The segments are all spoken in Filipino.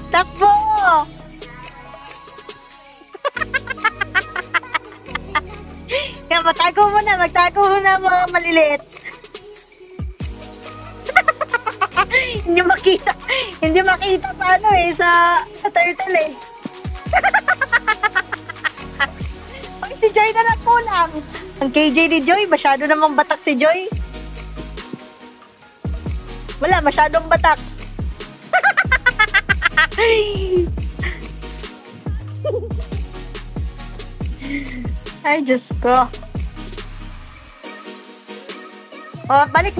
Takbo! Kaya magtago muna mga maliliit. Hindi makita sa ano eh, sa turtle eh. Ay, si Joy na nagkulang. Ang KJ ni Joy, masyado namang batak si Joy. Wala, masyadong batak. Ay, Diyos ko. Oh, balik.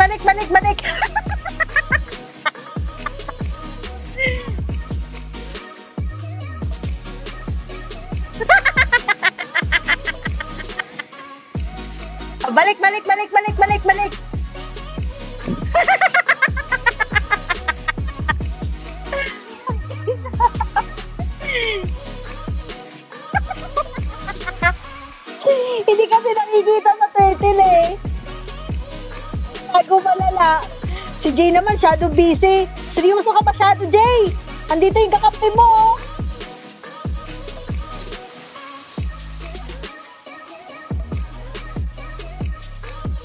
Oh, balik. Hindi kasi nakikita sa turtle eh. Tago malala. Si Jay naman, shadow busy. Seryoso ka masyado, Jay. Andito yung kakampi mo.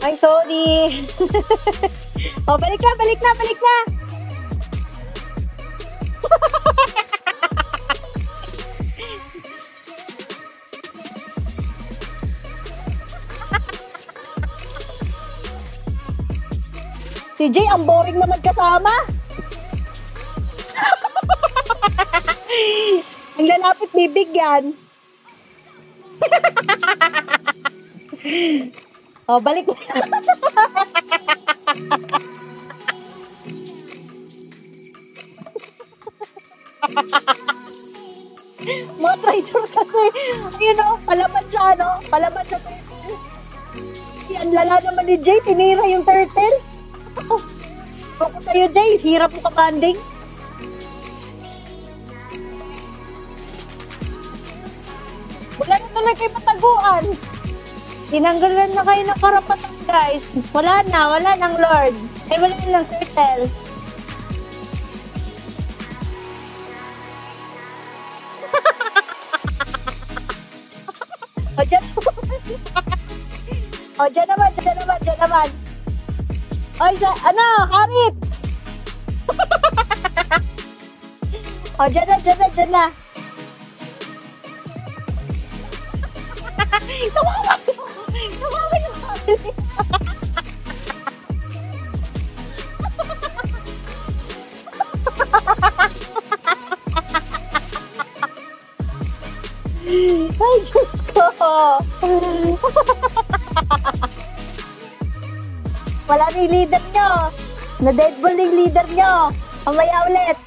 Ay, sorry. Oh, balik na. Si Jay, ang boring naman kasama. Ang lalapit bibigyan. Oh, balik mo. Mga traitor kasi. Ayun o, palaban sa turtle. Ang lala naman ni Jay, tinira yung turtle. Ako sa'yo, Jay, hirap mo ka-banding. Wala na tuloy kayo pataguan. Tinanggalan na kayo ng karapatan, guys. Wala nang Lord. Ay, wala nang turtle. O, dyan. O, dyan naman. Oy, Harit! O, dyan na. Tawawa yung Harit. Ay, Diyos ko. Wala na yung leader nyo. Na-deadball yung leader nyo. Mamaya ulit.